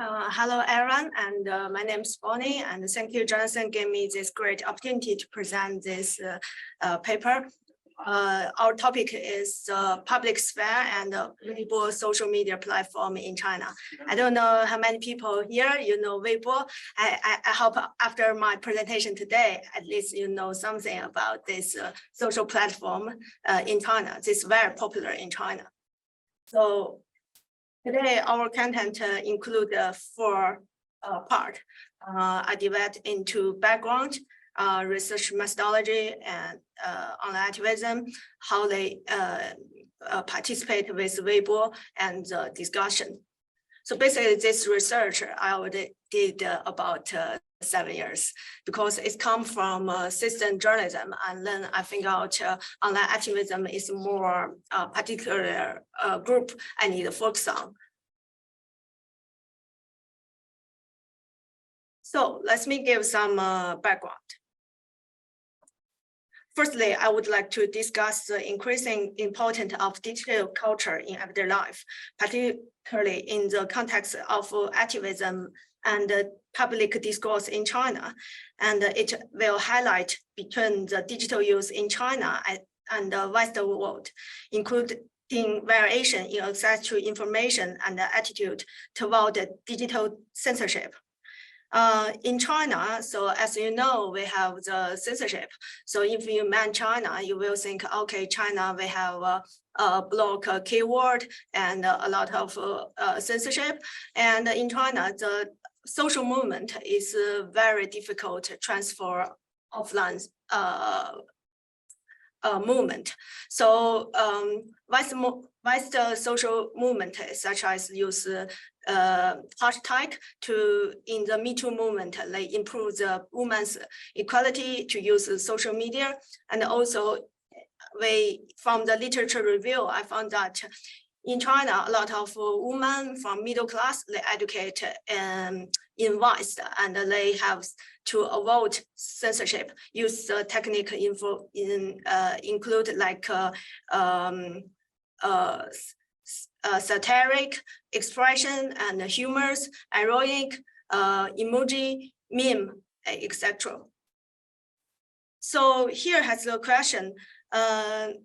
Hello, everyone, and my name is Bonnie, and thank you, Jonathan, gave me this great opportunity to present this paper. Our topic is public sphere and Weibo social media platform in China. I don't know how many people here you know Weibo. I hope after my presentation today, at least you know something about this social platform in China. This is very popular in China. So today, our content include four parts. I divide into background, research methodology, and online activism, how they participate with Weibo, and discussion. So basically, this research I already did about 7 years because it comes from system journalism, and then I think out online activism is more particular group I need to focus on. So let me give some background. Firstly, I would like to discuss the increasing importance of digital culture in everyday life, particularly in the context of activism and public discourse in China. And it will highlight between the digital use in China and the Western world, including variation in access to information and the attitude toward the digital censorship. In China, so as you know, we have the censorship. So if you mean China, you will think, okay, China, we have a block keyword and a lot of censorship. And in China, the social movement is very difficult to transfer offline movement. So Western social movement, such as use hashtag to in the Me Too movement, they improve the women's equality to use social media. And also from the literature review, I found that in China, a lot of women from middle class, they educate in West, and they have to avoid censorship, use the technique include like satiric expression and humors, ironic, emoji, meme, etc. So here has the question.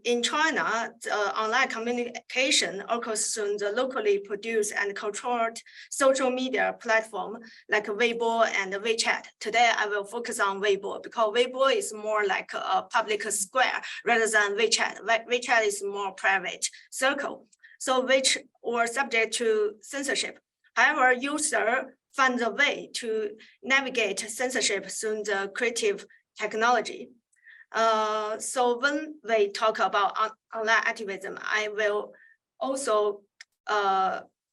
In China, online communication occurs through the locally produced and controlled social media platform like Weibo and WeChat. Today, I will focus on Weibo because Weibo is more like a public square rather than WeChat. WeChat is more private circle, so which were subject to censorship. However, users find a way to navigate censorship through the creative technology. So when we talk about online activism, I will also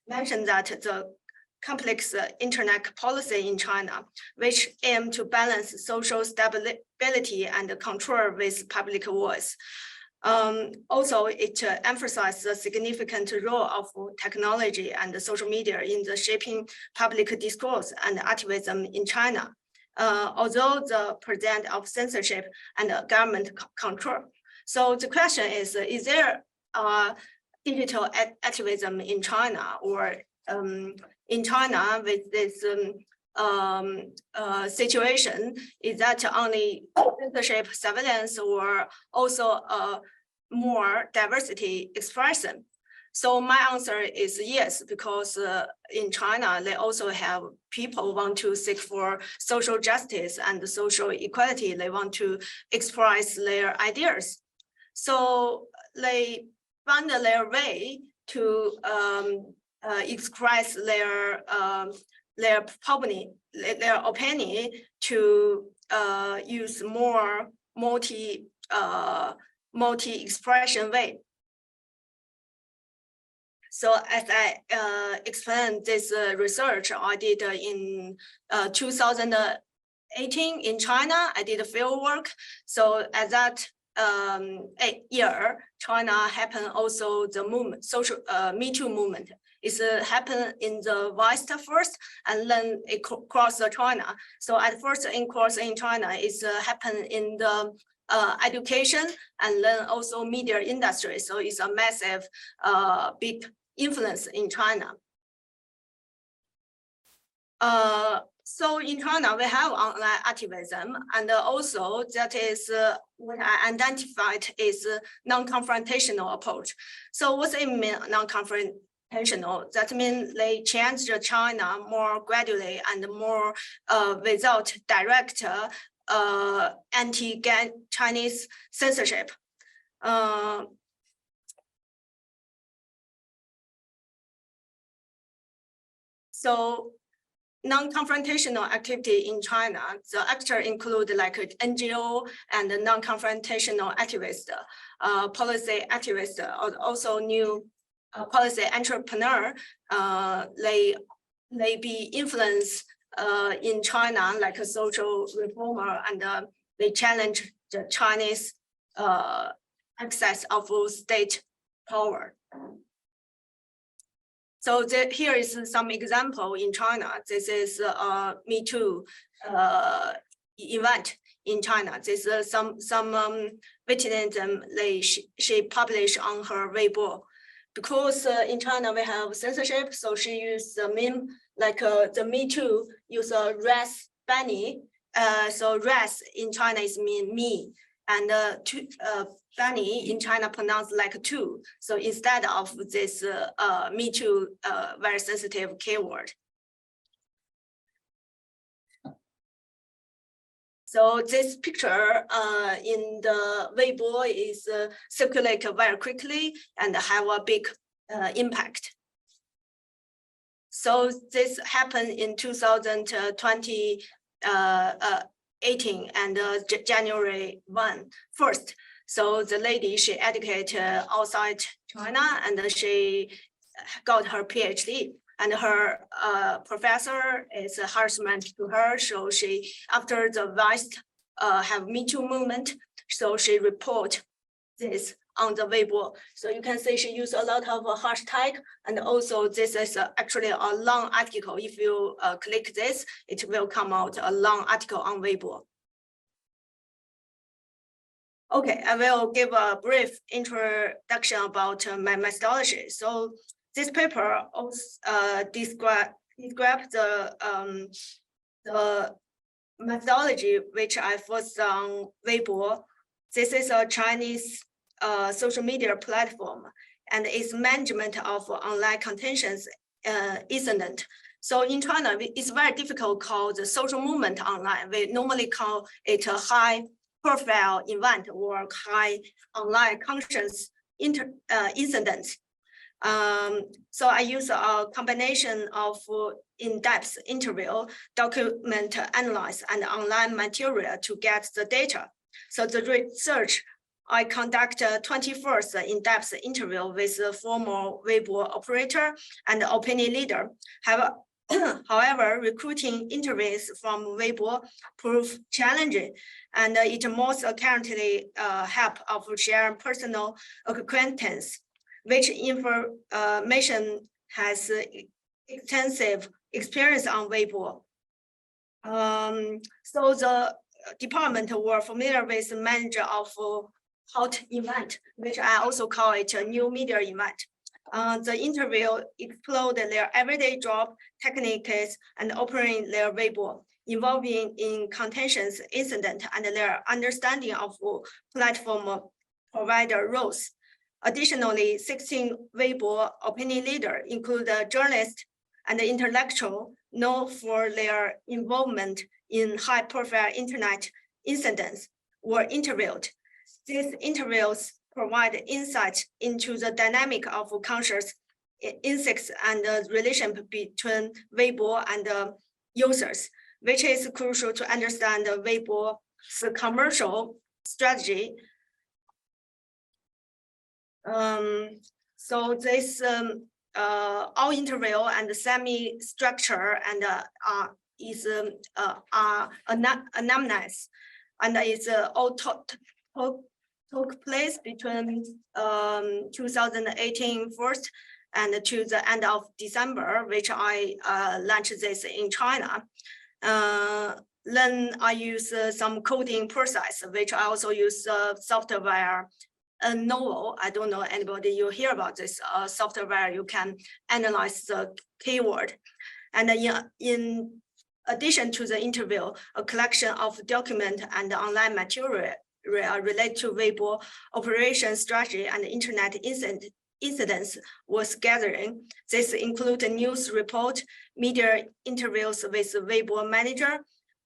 mention that the complex internet policy in China, which aim to balance social stability and control with public voice. Also, it emphasizes the significant role of technology and social media in the shaping public discourse and activism in China. Although the presence of censorship and government control. So the question is there digital activism in China, or in China with this situation, is that only censorship surveillance or also more diversity expression? So my answer is yes, because in China, they also have people want to seek for social justice and social equality. They want to express their ideas. So they found their way to express their opinion to use more multi-expression way. So as I explained this research I did in 2018 in China, I did a field work. So at that year, China happened also the movement, social Me Too movement. It's happened in the West first, and then it crossed China. So at first in China, it's happened in the education and then also media industry. So it's a massive, big influence in China. So in China, we have online activism, and also that is what I identified is non-confrontational approach. So what's it mean non-confrontational? That means they change China more gradually and more without direct anti-Chinese censorship. So non-confrontational activity in China, the actors include like NGO and non-confrontational activists, policy activists, also new policy entrepreneur. They be influenced in China like a social reformer, and they challenge the Chinese access of state power. So here is some example in China. This is Me Too event in China. This is some Vietnamese she published on her Weibo. Because in China we have censorship, so she used the meme like the Me Too use a ras bunny. So ras in China is mean me, and bunny in China pronounced like two. So instead of this Me Too very sensitive keyword. So this picture in the Weibo is circulated very quickly and have a big impact. So this happened in 2018 and January 1st. So the lady, she educated outside China and she got her PhD, and her professor is a harassment to her. So she, after the West have Me Too movement, so she report this on the Weibo. So you can see she used a lot of hashtag, and also this is actually a long article. If you click this, it will come out a long article on Weibo. Okay, I will give a brief introduction about my methodology. So this paper also describe the methodology which I focused on Weibo. This is a Chinese social media platform, and its management of online contentions incident. So in China, it's very difficult to call the social movement online. We normally call it a high profile event or high online conscience incidents. So I use a combination of in-depth interview, document analysis, and online material to get the data. So the research, I conduct 21st in-depth interview with a former Weibo operator and opinion leader. However, recruiting interviews from Weibo prove challenging, and it most currently help of sharing personal acquaintance, which information has extensive experience on Weibo. So the department were familiar with the manager of hot event, which I also call it a new media event. The interview explored their everyday job techniques and operating their Weibo, involving in contentious incident and their understanding of platform provider roles. Additionally, 16 Weibo opinion leaders, include journalists and intellectual, known for their involvement in high-profile internet incidents, were interviewed. These interviews provide insight into the dynamic of conscious insects and the relationship between Weibo and users, which is crucial to understand Weibo's commercial strategy. So this all interview and semi-structure and is anonymous, and it's all took place between 2018 first and to the end of December, which I launched this in China. Then I use some coding process, which I also use software. Novel, I don't know anybody you hear about this software. You can analyze the keyword, And in addition to the interview, a collection of document and online material related to Weibo operation strategy and internet incidents was gathering. This include a news report, media interviews with Weibo manager,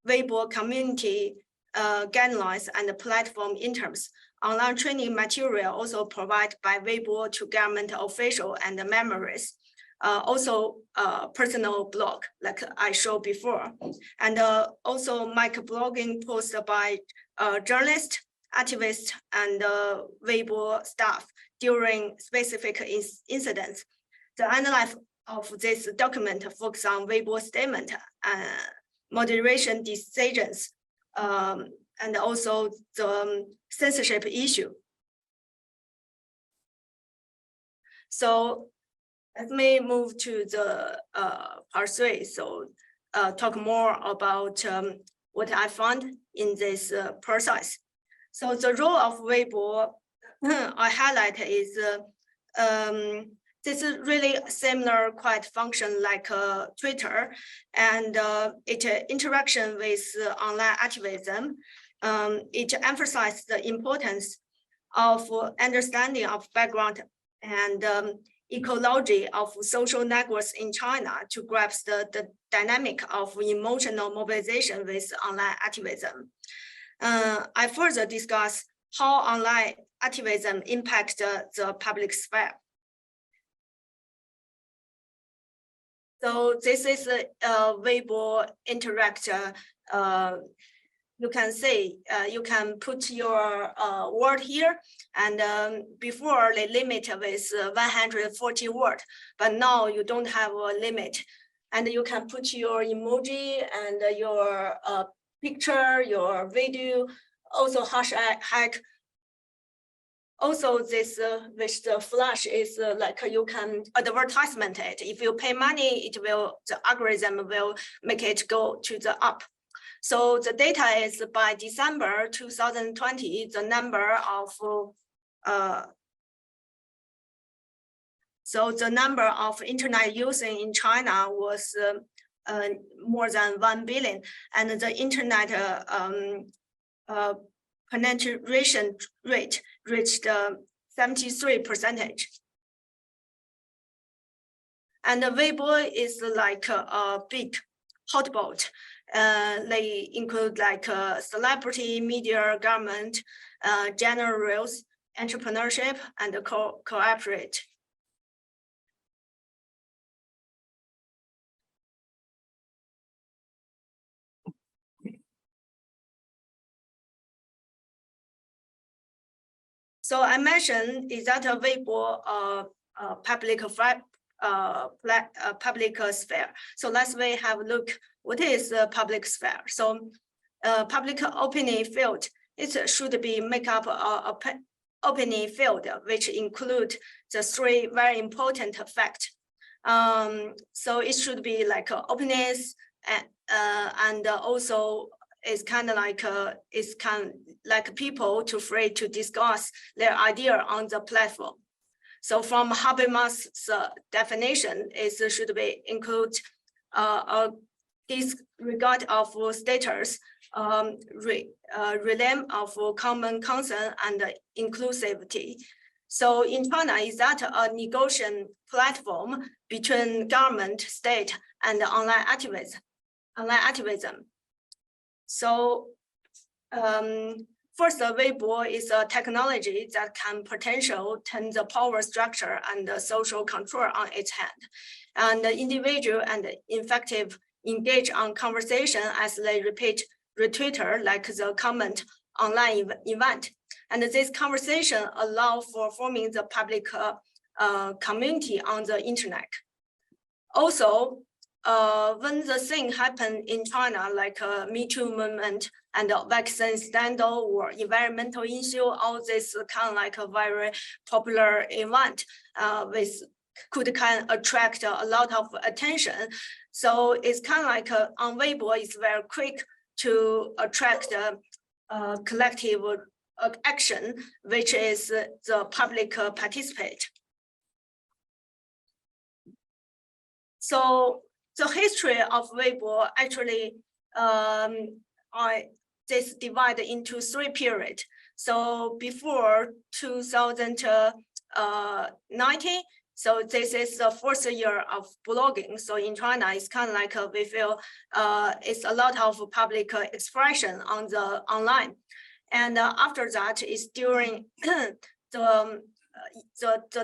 Weibo community guidelines and platform interms. Online training material also provided by Weibo to government official and memories. Also personal blog, like I showed before. And also microblogging posted by journalists, activists, and Weibo staff during specific incidents. The analysis of this document focus on Weibo statement, moderation decisions, and also the censorship issue. So let me move to the part 3. So talk more about what I found in this process. So the role of Weibo I highlight is this is really similar quite function like Twitter, and it interaction with online activism. It emphasizes the importance of understanding of background and ecology of social networks in China to grasp the dynamic of emotional mobilization with online activism. I further discuss how online activism impacts the public sphere. So this is a Weibo Interact. You can say, you can put your word here, and before they limit with 140 words, but now you don't have a limit. And you can put your emoji and your picture, your video, also hashtag. Also, this with the flash is like you can advertisement it. If you pay money, the algorithm will make it go to the up. So the data is by December 2020, the number of internet using in China was more than 1 billion, and the internet penetration rate reached 73%. And Weibo is like a big hotspot. They include like celebrity, media, government, generals, entrepreneurship, and cooperate. So I mentioned is that a Weibo public sphere. So let's have a look. What is the public sphere? So public opinion field, it should be make up a opinion field, which include the 3 very important facts. So it should be like openness and also it's kind of like people to free to discuss their idea on the platform. So from Habermas's definition, it should be include disregard of status, realm of common concern and inclusivity. So in China, is that a negotiation platform between government, state, and online activism. So first, Weibo is a technology that can potentially turn the power structure and the social control on its hand. And the individual and effective engage on conversation as they retweet like the comment online event. And this conversation allow for forming the public community on the internet. Also, when the thing happened in China, like Me Too movement and vaccine scandal or environmental issue, all this kind of like a very popular event, can attract a lot of attention. So it's kind of like on Weibo, it's very quick to attract collective action, which is the public participate. So the history of Weibo actually this divided into 3 periods. So before 2019, so this is the first year of blogging. So in China, it's kind of like we feel it's a lot of public expression on the online. And after that is during the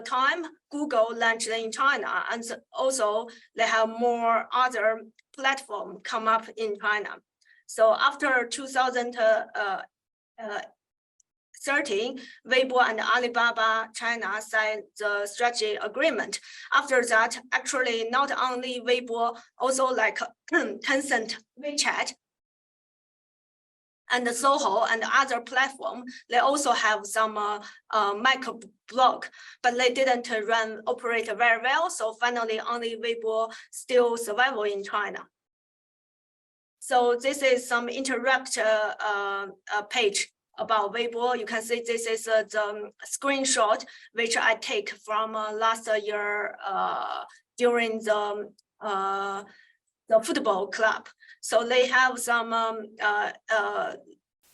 time Google launched in China, and also they have more other platform come up in China. So after 2013, Weibo and Alibaba China signed the strategy agreement. After that, actually not only Weibo, also like Tencent, WeChat, and Soho and other platform, they also have some microblog, but they didn't operate very well. So finally, only Weibo still survival in China. So this is some interactive page about Weibo. You can see this is the screenshot which I take from last year during the football club. So they have some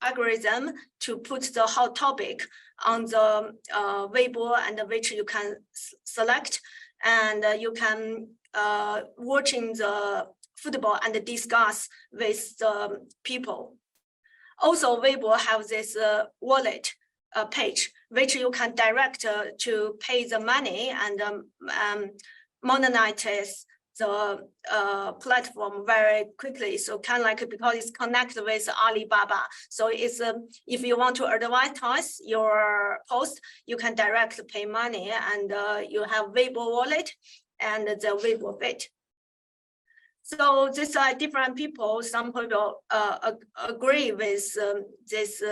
algorithm to put the hot topic on the Weibo, and which you can select, and you can watching the football and discuss with the people. Also, Weibo have this wallet page, which you can direct to pay the money and monetize the platform very quickly. So kind of like, because it's connected with Alibaba. So it's if you want to advertise your post, you can directly pay money, and you have Weibo wallet and the Weibo Bit. So these are different people. Some people agree with this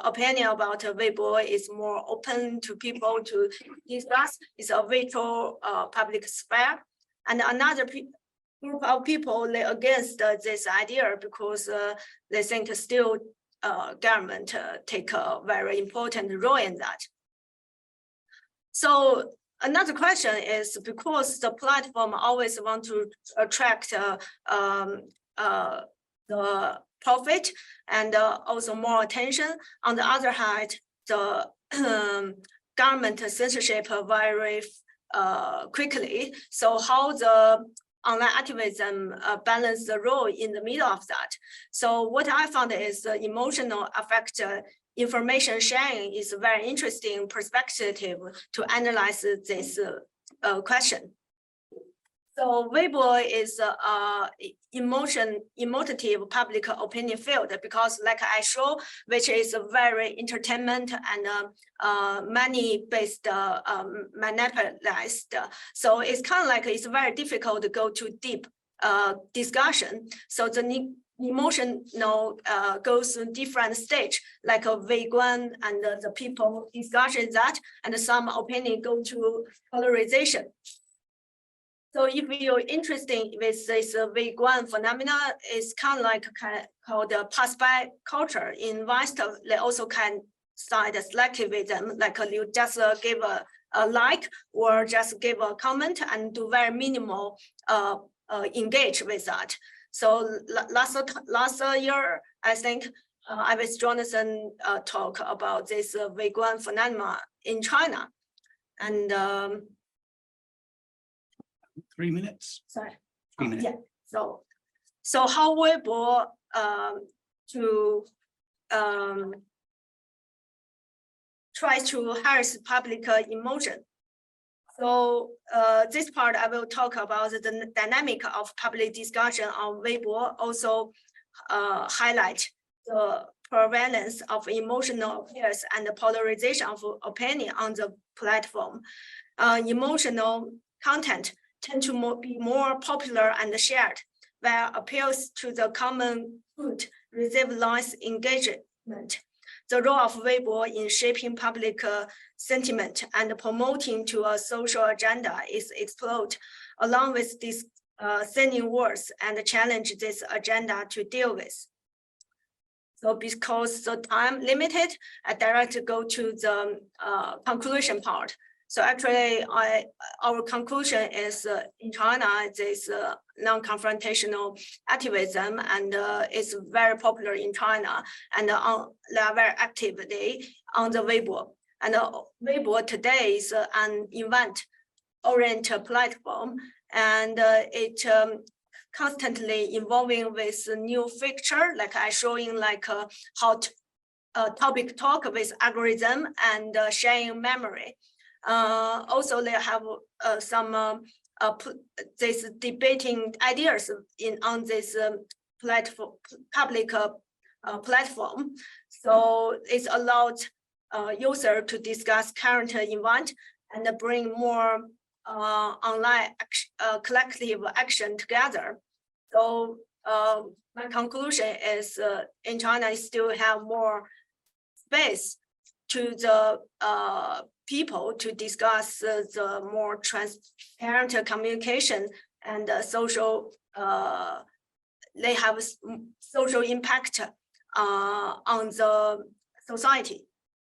opinion about Weibo is more open to people to discuss. It's a virtual public sphere. And another group of people, they against this idea because they think still government take a very important role in that. So another question is, because the platform always want to attract the profit and also more attention. On the other hand, the government censorship very quickly. So how the online activism balance the role in the middle of that? So what I found is the emotional affect information sharing is a very interesting perspective to analyze this question. So Weibo is emotive public opinion field, because like I show, which is a very entertainment and money-based monopolized. So it's kind of like it's very difficult to go to deep discussion. So the emotional goes to different stage, like a Weiguan and the people discussion that, and some opinion go to polarization. So if you're interested with this Weiguan phenomena, it's kind of like called the pass-by culture. In West, they also can start selectivism, like you just give a like or just give a comment and do very minimal engage with that. So last year, I think I with Jonathan talk about this Weiguan phenomena in China, and 3 minutes. Sorry. 3 minutes. Yeah. So how Weibo to try to harness public emotion. So this part I will talk about the dynamic of public discussion on Weibo, also highlight the prevalence of emotional appeals and the polarization of opinion on the platform. Emotional content tend to be more popular and shared, where appeals to the common good receive less engagement. The role of Weibo in shaping public sentiment and promoting to a social agenda is explored, along with these sending words and challenge this agenda to deal with. So because the time limited, I directly go to the conclusion part. So actually, our conclusion is in China, this non-confrontational activism, and it's very popular in China, and they are very actively on the Weibo. And Weibo today is an event-oriented platform, and it constantly evolving with new feature, like I showing like hot topic talk with algorithm and sharing memory. Also, they have some this debating ideas on this platform, public platform. So it's allowed user to discuss current event and bring more online collective action together. So my conclusion is in China, still have more space to the people to discuss the more transparent communication and social, they have social impact on the society.